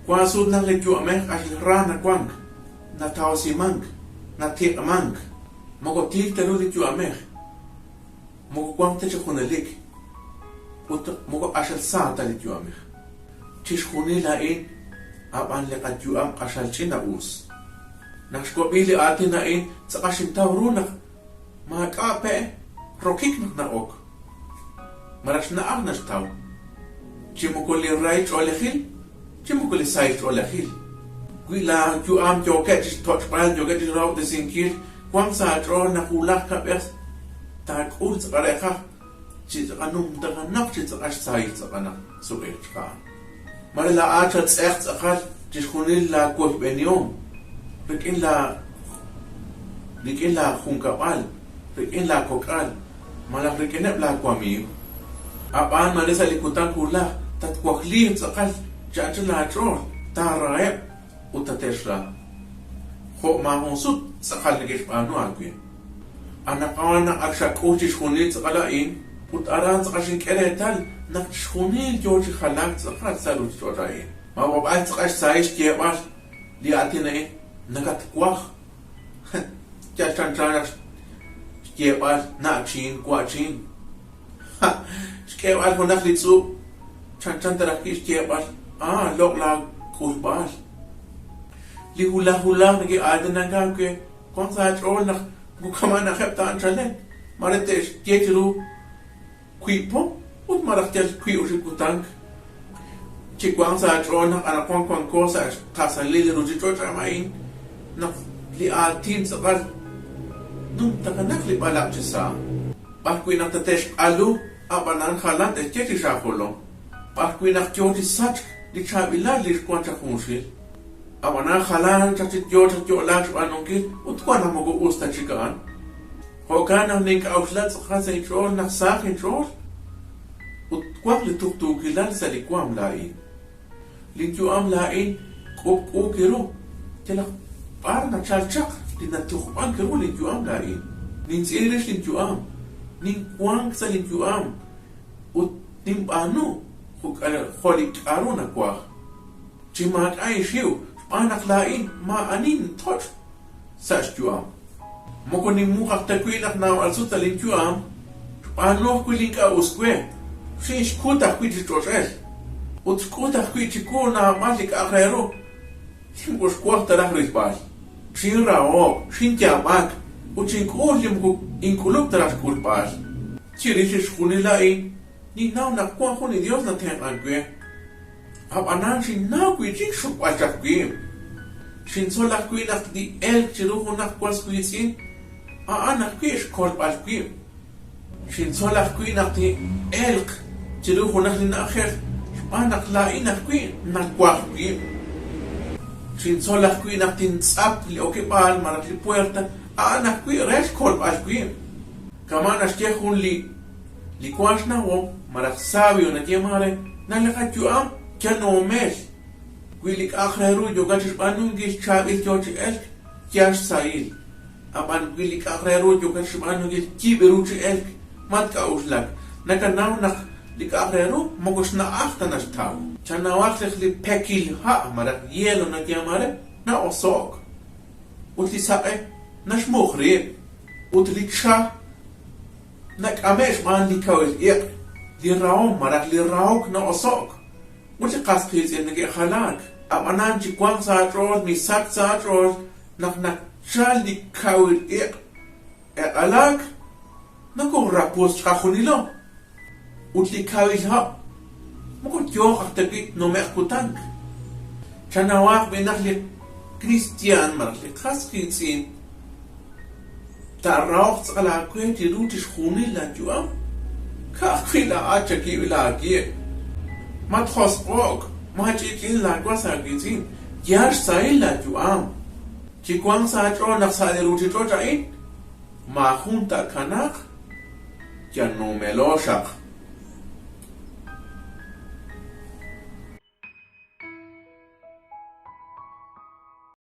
Quasud na le ju ameh ashil rana quang na tausimang na ti amang mogo ti teru le ju ameh mogo quang te chunelik mogo ashil sa ta le ju ameh tishkhuni la in aban le qad ju am ashal china us nakshkobili atina in tsaqashim tawruna ma kape rokik na ok marash na agnash taw chimukuli right olehil chimukuli side olehil gwila ju am joket touch bal joket raw de sinkir kwam sa tro na kulak ka bes ta kul tsareka chi anum ta nak chi tsash sai tsana so ekha marla achat echt akhal tishkhunil la ko benium Rikin la khungkapal, rikin la kokal, malah rikinep la kwami. Apaan malesa likutan kula, tat kwakli sakal, jajal la trol, taraep, utatesla. Kok mahonsut sakal nagis paano agwin. Anak kawan nak aksak ucis khunil sakalain, utaran sakasing keretal, nak khunil joji khalak sakal salut jorain. Mawabal sakash saish kiewal, liatinain. Nagat kwah chan skewal na chin kwa chin skewal ko naklitsu chan taraki skewal lok la kusbal li hula nagi adan ke kon sa trol na gukama na khapta anchalen marete sketru kwipo ut maraktel kwi ushikutank chikwang sa trol na anakon ko sa kasali rujito chamain na li atin sakal nung takanak li balak sa pakwi nak tatesh alu abanan khalat e cheti shakolong pakwi nak choti sach li chabila li kwanta khunshi abanan khalan chati jota jola anongki utkwana mogo usta chikan hokana ning auslat khasa introl nak sakh introl utkwak li tuktuk ilal salikwam lain linju am lain kop kiru tela Parang chalchak din natukuan karo linjuam lain. Nin serious linjuam. Nin kwang sa linjuam. Ut nin ano. Holik aro na kwa. Chimat ay siyo. Panak lain maanin tot. Sa juam. Moko nin mukak takwinak na alsut sa linjuam. Paano kwiling ka uskwe. Shish kuta kwiti tosel. Ut kuta kwiti ko na malik akrero. Simbos kwakta lang risbal. Sin rao, sin jamak, ucin kolim ku inkuluk teras kulpas. Cirisis kunilain, ni nau nak kuang kuni Dios na teng angwe. Apanan sin nau kui jing sup ajak kui. Sin solak kui nak di el ciruhu nak kuas kui sin, anak kui skol pas kui. Sin solak kui nak di elk ciruhu nak din akhir, anak lain nak kui nak kuas kui. Sin solah kui nak tin tsap li okipal marat li puerta anak kui res kol pas kui kaman ashke hun li kwash na wo marat sabio na tiamare na la juam kano mes kui lik akhreru jogatis banungis chabil jochi elk kyash sail aban kui lik akhreru jogatis banungis kiberuchi elk mat ka uslak nakanaw nak lik akhreru mogos na aftanas taw Chana waklik li pekil ha marak yelo na kiamare na osok. Utli sae na shmukhrib. Utli ksha na kamesh man li kawil iq. Li raum marak li rauk na osok. Utli qaskhiz in nage khalak. Amanan jikwang sa atrol mi sak sa atrol nak shal li kawil iq. E alak na ko rapos chakhunilo. Utli kawil ha. Mukut yok aktabit no merkutank. Chanawak benakli Christian marli khaskinsin. Tarauch ala kwenti rutish khuni la juam. Ka kwila acha ki wila ki. Mat khosqok, machikin la kwasa gizin. Yash sai la juam. Chikwang sa tro nak sa ruti tro tain. Ma junta kanak. Ya no meloshak.